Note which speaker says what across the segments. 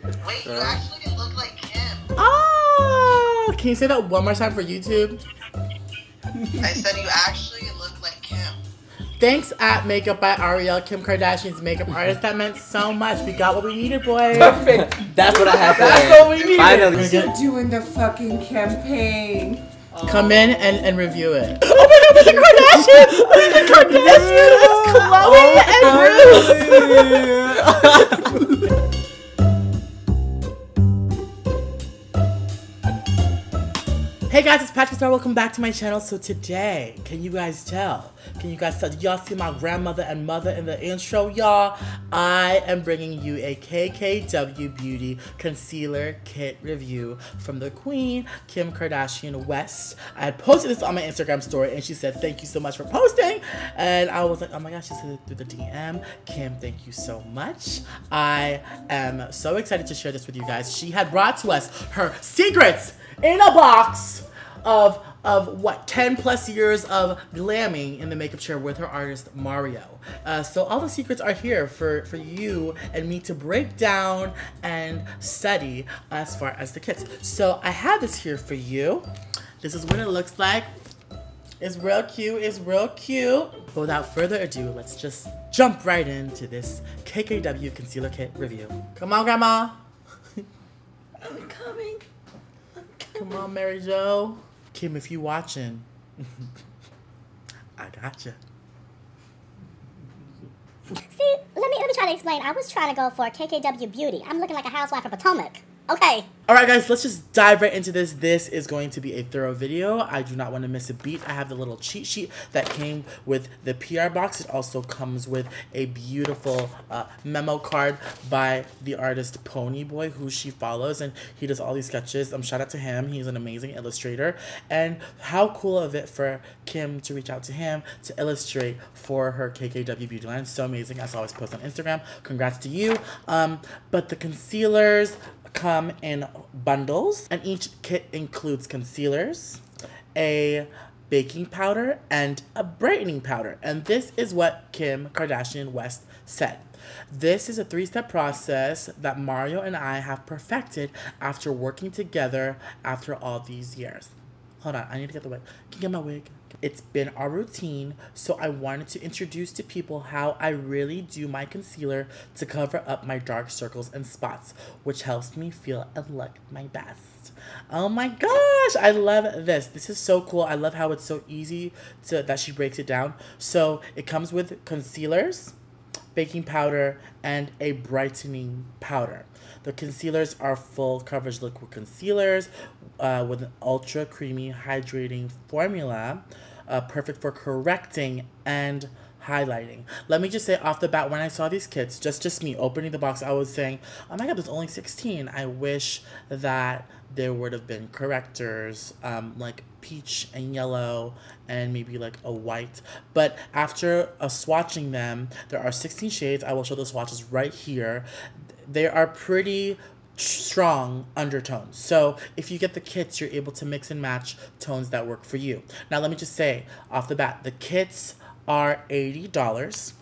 Speaker 1: Wait, you actually look like Kim.
Speaker 2: Oh, can you say that one more time for YouTube?
Speaker 1: I said you actually look like Kim.
Speaker 2: Thanks at Makeup by Ariel, Kim Kardashian's makeup artist. That meant so much. We got what we needed, boys.
Speaker 3: Perfect. That's what I have.
Speaker 2: That's what we needed.
Speaker 3: Finally.
Speaker 4: You're doing the fucking campaign.
Speaker 2: Come in and review it. Oh my God, the Kardashians! The Kardashians! Chloe and Bruce. Hey guys, it's PatrickStarrr. Welcome back to my channel. So today, can you guys tell? Did y'all see my grandmother and mother in the intro, y'all? I am bringing you a KKW Beauty Concealer Kit review from the Queen, Kim Kardashian West. I had posted this on my Instagram story and she said, thank you so much for posting. And I was like, oh my gosh, she said it through the DM. Kim, thank you so much. I am so excited to share this with you guys. She had brought to us her secrets in a box of what, 10 plus years of glamming in the makeup chair with her artist Mario. So all the secrets are here for you and me to break down and study as far as the kits. So I have this here for you. This is what it looks like. It's real cute, it's real cute. But without further ado, let's just jump right into this KKW Concealer Kit review. Come on, Grandma.
Speaker 4: I'm coming.
Speaker 2: Come on, Mary Jo. Kim, if you watching, I gotcha.
Speaker 5: See, let me try to explain. I was trying to go for KKW Beauty. I'm looking like a housewife of Potomac. Okay.
Speaker 2: Alright guys, let's just dive right into this. This is going to be a thorough video. I do not want to miss a beat. I have the little cheat sheet that came with the PR box. It also comes with a beautiful memo card by the artist Ponyboy, who she follows, and he does all these sketches. Shout out to him. He's an amazing illustrator. And how cool of it for Kim to reach out to him to illustrate for her KKW Beauty line. So amazing. As always, post on Instagram. Congrats to you. But the concealers come in bundles, and each kit includes concealers, a baking powder, and a brightening powder. And this is what Kim Kardashian West said. This is a 3-step process that Mario and I have perfected after working together after all these years. Hold on, I need to get the wig. Can you get my wig? It's been our routine, so I wanted to introduce to people how I really do my concealer to cover up my dark circles and spots, which helps me feel and look my best. Oh my gosh, I love this. This is so cool. I love how it's so easy that she breaks it down. So it comes with concealers, baking powder, and a brightening powder. The concealers are full coverage liquid concealers with an ultra creamy hydrating formula, perfect for correcting and highlighting. Let me just say off the bat, when I saw these kits, just me opening the box, I was saying, oh my God, there's only 16. I wish that there would have been correctors, like peach and yellow and maybe like a white. But after swatching them, there are 16 shades. I will show the swatches right here. They are pretty strong undertones. So if you get the kits, you're able to mix and match tones that work for you. Now, let me just say off the bat, the kits are $80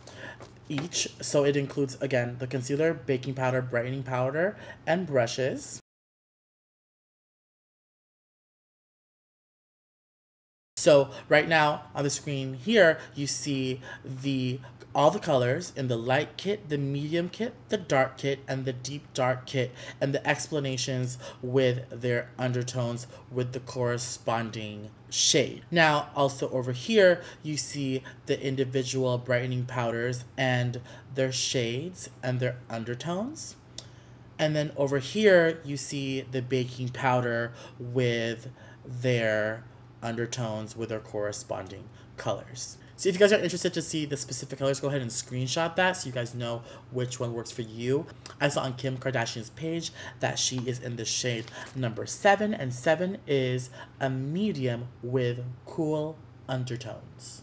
Speaker 2: each. So it includes, again, the concealer, baking powder, brightening powder, and brushes. So right now on the screen here, you see all the colors in the light kit, the medium kit, the dark kit, and the deep dark kit, and the explanations with their undertones with the corresponding shade. Now, also over here, you see the individual brightening powders and their shades and their undertones. And then over here, you see the baking powder with their undertones with their corresponding colors. So if you guys are interested to see the specific colors, go ahead and screenshot that so you guys know which one works for you. I saw on Kim Kardashian's page that she is in the shade number 7, and 7 is a medium with cool undertones.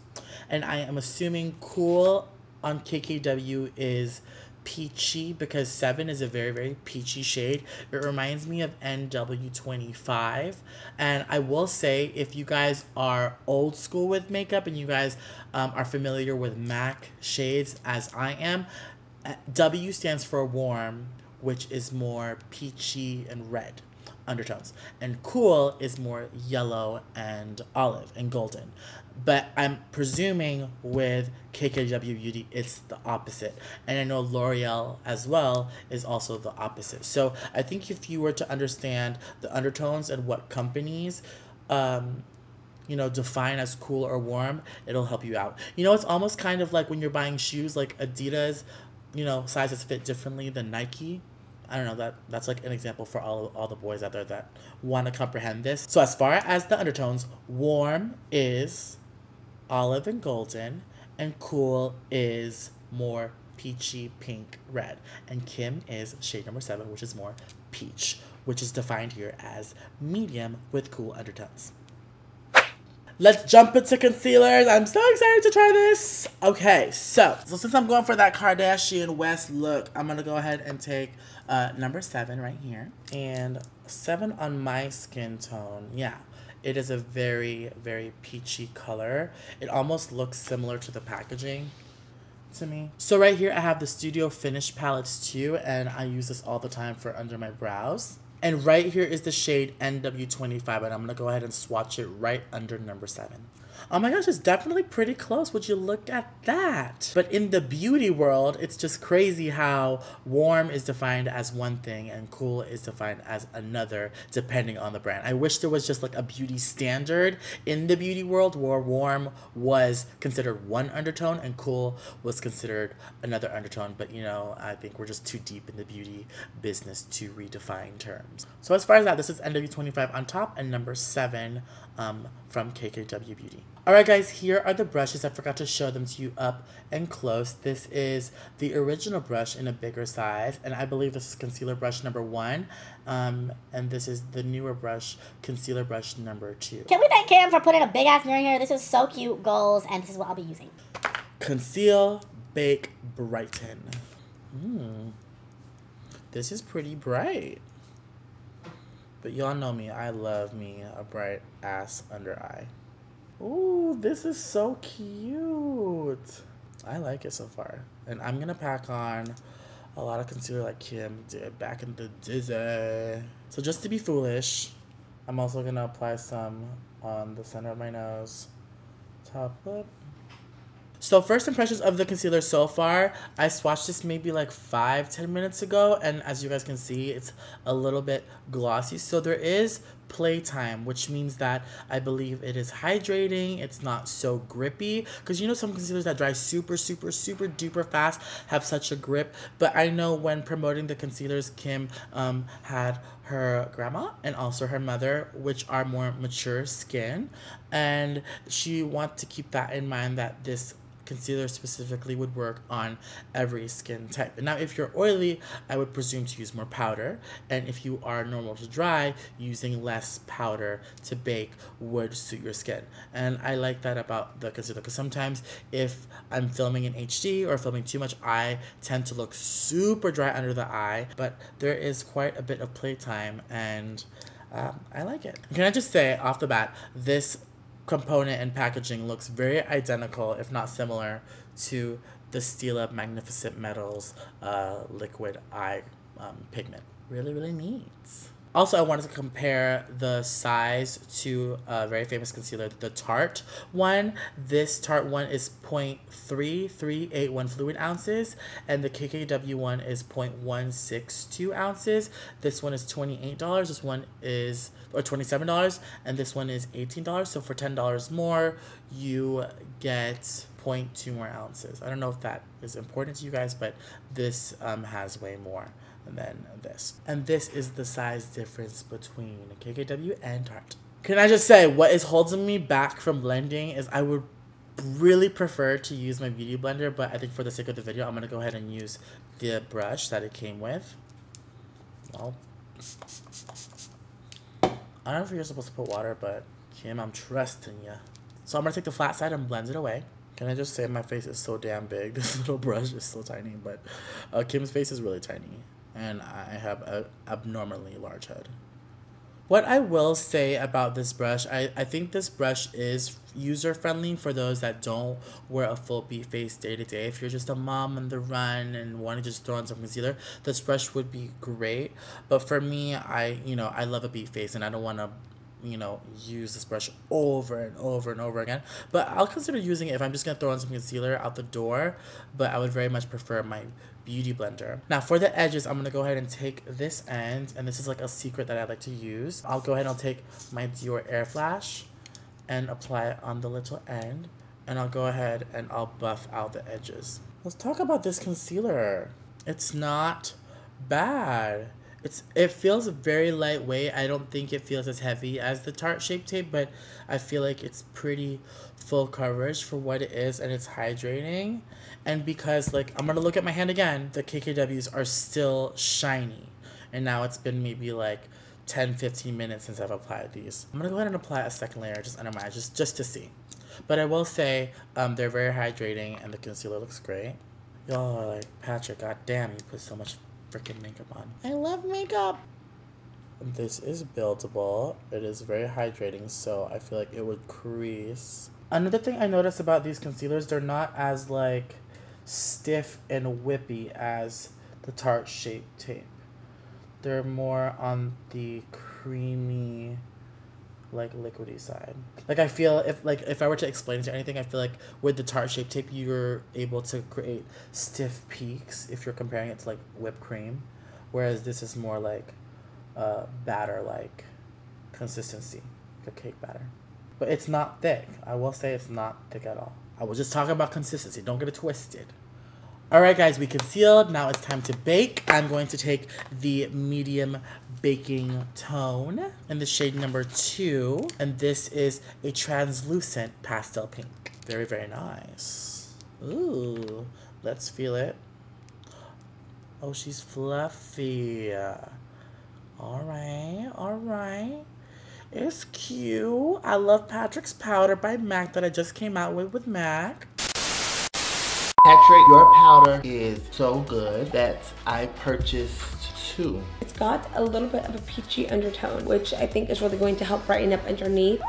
Speaker 2: And I am assuming cool on KKW is peachy because 7 is a very, very peachy shade. It reminds me of NW25. And I will say, if you guys are old school with makeup and you guys are familiar with MAC shades as I am, W stands for warm which is more peachy and red undertones, and Cool is more yellow and olive and golden. But I'm presuming with KKW Beauty it's the opposite, and I know L'Oreal as well is also the opposite. So I think if you were to understand the undertones and what companies you know, define as cool or warm, it'll help you out. You know, it's almost kind of like when you're buying shoes, like Adidas, you know, sizes fit differently than Nike. I don't know, that's like an example for all the boys out there that want to comprehend this. So as far as the undertones, warm is olive and golden, and cool is more peachy pink red, and Kim is shade number 7, which is more peach, which is defined here as medium with cool undertones. Let's jump into concealers. I'm so excited to try this. Okay, so since I'm going for that Kardashian West look, I'm gonna go ahead and take number 7 right here, and 7 on my skin tone. Yeah, it is a very, very peachy color. It almost looks similar to the packaging to me. So right here I have the Studio Finish palettes too, and I use this all the time for under my brows. And right here is the shade NW25, and I'm gonna go ahead and swatch it right under number 7. Oh my gosh, it's definitely pretty close. Would you look at that? But in the beauty world, it's just crazy how warm is defined as one thing and cool is defined as another, depending on the brand. I wish there was just like a beauty standard in the beauty world where warm was considered one undertone and cool was considered another undertone. But you know, I think we're just too deep in the beauty business to redefine terms. So as far as that, this is NW25 on top and number 7 from KKW Beauty. Alright guys, here are the brushes. I forgot to show them to you up and close. This is the original brush in a bigger size, and I believe this is concealer brush number 1. And this is the newer brush, concealer brush number 2.
Speaker 5: Can we thank Kim for putting a big ass mirror here? This is so cute, goals, and this is what I'll be using.
Speaker 2: Conceal, Bake, Brighten. This is pretty bright. But y'all know me, I love me a bright ass under eye. Ooh, this is so cute. I like it so far. And I'm gonna pack on a lot of concealer like Kim did back in the day. So just to be foolish, I'm also gonna apply some on the center of my nose, top lip. So first impressions of the concealer so far, I swatched this maybe like 5-10 minutes ago, and as you guys can see, it's a little bit glossy. So there is playtime, which means that I believe it is hydrating. It's not so grippy, because you know some concealers that dry super duper fast have such a grip. But I know when promoting the concealers, Kim had her grandma and also her mother, which are more mature skin, and she wants to keep that in mind, that this concealer specifically would work on every skin type. And now if you're oily, I would presume to use more powder, and if you are normal to dry, using less powder to bake would suit your skin. And I like that about the concealer, because sometimes if I'm filming in HD or filming too much, I tend to look super dry under the eye, but there is quite a bit of playtime, and I like it. Can I just say off the bat, this component and packaging looks very identical, if not similar, to the Stila Magnificent Metals liquid eye pigment. Really neat. Also, I wanted to compare the size to a very famous concealer, the Tarte one. This Tarte one is 0.3381 fluid ounces, and the KKW one is 0.162 ounces. This one is $28. This one is, or $27, and this one is $18. So for $10 more, you get 0.2 more ounces. I don't know if that is important to you guys, but this has way more than this. And this is the size difference between KKW and Tarte. Can I just say, what is holding me back from blending is I would really prefer to use my beauty blender, but I think for the sake of the video, I'm gonna go ahead and use the brush that it came with. Well, I don't know if you're supposed to put water, but Kim, I'm trusting ya. So I'm gonna take the flat side and blend it away. Can I just say my face is so damn big? This little brush is so tiny, but Kim's face is really tiny, and I have an abnormally large head. What I will say about this brush, I think this brush is user-friendly for those that don't wear a full beat face day to day. If you're just a mom on the run and want to just throw on some concealer, this brush would be great. But for me, I love a beat face and I don't want to use this brush over and over and over again. But I'll consider using it if I'm just going to throw on some concealer out the door. But I would very much prefer my Beauty Blender. Now for the edges, I'm going to go ahead and take this end. And this is like a secret that I like to use. I'll go ahead and I'll take my Dior Air Flash and apply it on the little end. And I'll go ahead and I'll buff out the edges. Let's talk about this concealer. It's not bad. It feels very lightweight. I don't think it feels as heavy as the Tarte Shape Tape, but I feel like it's pretty full coverage for what it is, and it's hydrating. And because, like, I'm going to look at my hand again, the KKWs are still shiny. And now it's been maybe like 10-15 minutes since I've applied these. I'm going to go ahead and apply a second layer just under my eyes, just to see. But I will say they're very hydrating, and the concealer looks great. Y'all are like, Patrick, goddamn, you put so much freaking makeup on. I love makeup. This is buildable. It is very hydrating, so I feel like it would crease. Another thing I noticed about these concealers, they're not as like stiff and whippy as the Tarte Shape Tape. They're more on the creamy, like liquidy side. Like I feel if I were to explain it to anything, I feel like with the Tarte Shape Tape you're able to create stiff peaks if you're comparing it to like whipped cream, whereas this is more like batter like consistency, like a cake batter. But it's not thick. I will say it's not thick at all. I was just talking about consistency. Don't get it twisted. Alright guys, we concealed. Now it's time to bake. I'm going to take the medium baking tone in the shade number 2. And this is a translucent pastel pink. Very, very nice. Ooh, let's feel it. Oh, she's fluffy. Alright, alright. It's cute. I love Patrick's powder by MAC that I just came out with MAC. Patrick, your powder is so good that I purchased 2.
Speaker 3: It's got a little bit of a peachy undertone, which I think is really going to help brighten up underneath.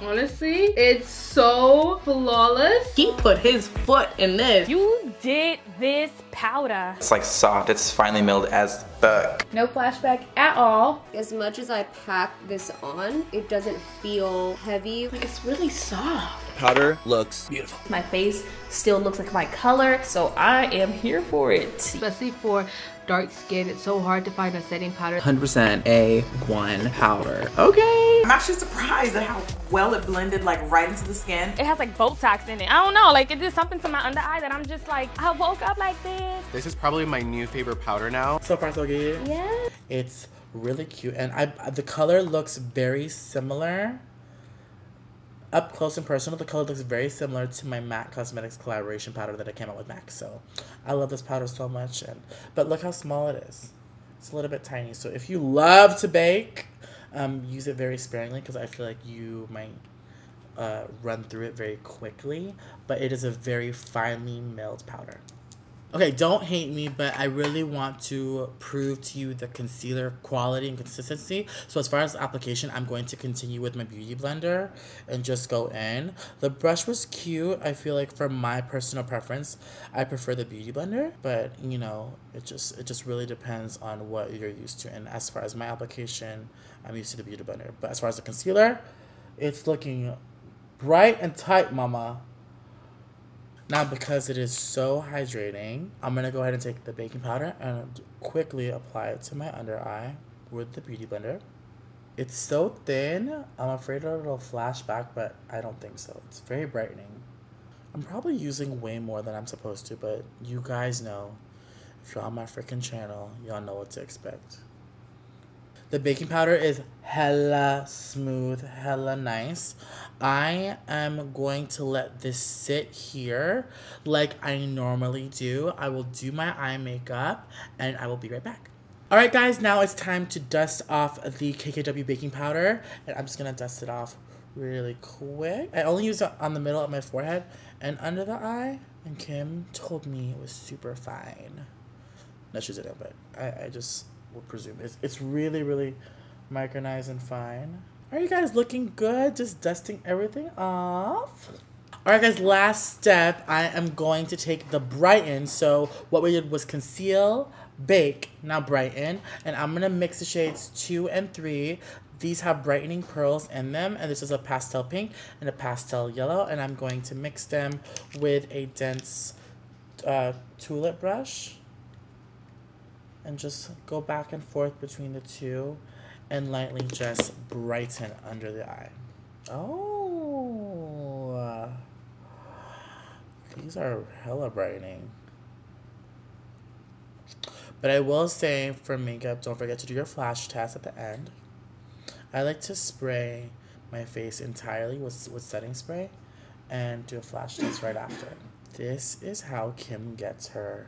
Speaker 6: Honestly, it's so flawless.
Speaker 4: He put his foot in this.
Speaker 7: You did this powder.
Speaker 8: It's like soft, it's finely milled as fuck.
Speaker 6: No flashback at all.
Speaker 3: As much as I pack this on, it doesn't feel heavy.
Speaker 6: Like it's really soft.
Speaker 8: Powder looks beautiful.
Speaker 7: My face still looks like my color, so I am here for it.
Speaker 6: Especially for dark skin, it's so hard to find a setting powder.
Speaker 9: 100% A1 powder. Okay.
Speaker 4: I'm actually surprised at how well it blended like right into the skin.
Speaker 7: It has like Botox in it. I don't know, like it did something to my under eye that I'm just like, I woke up like this.
Speaker 10: This is probably my new favorite powder now.
Speaker 2: So far so good.
Speaker 7: Yeah.
Speaker 2: It's really cute, and the color looks very similar. Up close and personal, the color looks very similar to my MAC Cosmetics collaboration powder that I came out with MAC. So I love this powder so much, but look how small it is. It's a little bit tiny. So if you love to bake, use it very sparingly because I feel like you might run through it very quickly. But it is a very finely milled powder. Okay, don't hate me, but I really want to prove to you the concealer quality and consistency. So as far as application, I'm going to continue with my Beauty Blender and just go in. The brush was cute. I feel like for my personal preference, I prefer the Beauty Blender, but you know, it just really depends on what you're used to. And as far as my application, I'm used to the Beauty Blender. But as far as the concealer, it's looking bright and tight, mama. Now, because it is so hydrating, I'm going to go ahead and take the baking powder and quickly apply it to my under eye with the Beauty Blender. It's so thin, I'm afraid it'll flash back, but I don't think so. It's very brightening. I'm probably using way more than I'm supposed to, but you guys know, if you're on my freaking channel, y'all know what to expect. The baking powder is hella smooth, hella nice. I am going to let this sit here like I normally do. I will do my eye makeup and I will be right back. Alright guys, now it's time to dust off the KKW baking powder. And I'm just going to dust it off really quick. I only use it on the middle of my forehead and under the eye. And Kim told me it was super fine. No, she didn't, but I just will presume. It's really, really Micronized and fine. Are you guys looking good? Just dusting everything off. Alright guys, last step, I am going to take the Brighten. So what we did was conceal, bake, now brighten. And I'm going to mix the shades 2 and 3. These have brightening pearls in them. And this is a pastel pink and a pastel yellow. And I'm going to mix them with a dense tulip brush. And just go back and forth between the two. And lightly just brighten under the eye. Oh. These are hella brightening. But I will say, for makeup, don't forget to do your flash test at the end. I like to spray my face entirely with setting spray and do a flash test right after. This is how Kim gets her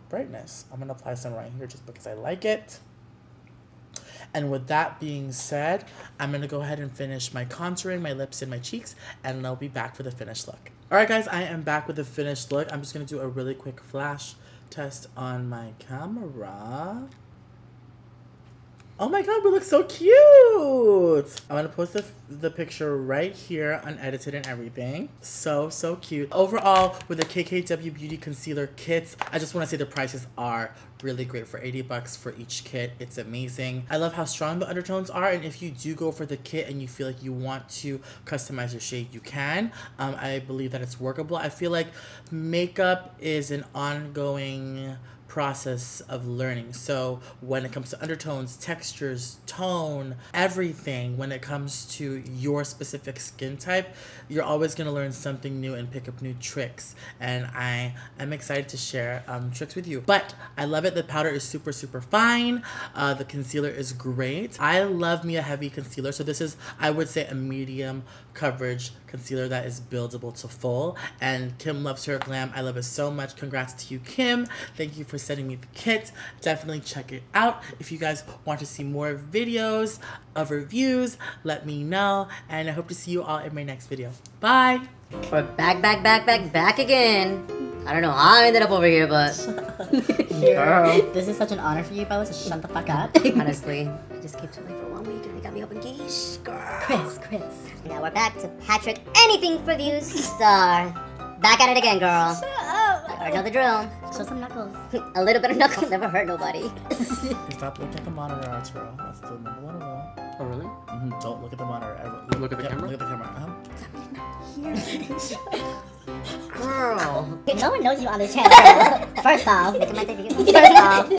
Speaker 2: brightness. I'm going to apply some right here just because I like it. And with that being said, I'm going to go ahead and finish my contouring, my lips, and my cheeks, and I'll be back for the finished look. Alright guys, I am back with the finished look. I'm just going to do a really quick flash test on my camera. Oh my god, we look so cute! I'm going to post the picture right here, unedited and everything. So cute. Overall, with the KKW Beauty Concealer Kits, I just want to say the prices are really great. For 80 bucks for each kit. It's amazing. I love how strong the undertones are, and if you do go for the kit and you feel like you want to customize your shade, you can. I believe that it's workable. I feel like makeup is an ongoing process of learning. So when it comes to undertones, textures, tone, everything, when it comes to your specific skin type, you're always going to learn something new and pick up new tricks. And I am excited to share tricks with you. But I love it. The powder is super fine. The concealer is great. I love me a heavy concealer. So this is, I would say, a medium coverage concealer that is buildable to full. And Kim loves her glam. I love it so much. Congrats to you, Kim. Thank you for sending me the kit. Definitely check it out. If you guys want to see more videos of reviews, let me know. And I hope to see you all in my next video. Bye.
Speaker 11: We're back again. I don't know how I ended up over here, but girl,
Speaker 5: this is such an honor for you, Bella, so shut the fuck up.
Speaker 11: Honestly, I just came to LA for 1 week and they got me up in geese. Girl.
Speaker 5: Chris. Now we're back to Patrick Anything for Views Star. Back at it again, girl.
Speaker 11: Shut up.
Speaker 5: I already know the drill. Show some knuckles.
Speaker 11: A little bit of knuckles never hurt nobody.
Speaker 2: Stop looking at the monitor, Arturo. That's the number one rule.
Speaker 10: Oh, really?
Speaker 2: Don't look at the monitor.
Speaker 10: Look at the camera?
Speaker 2: Look at the camera.
Speaker 11: Girl.
Speaker 5: No one knows you on this channel. First off.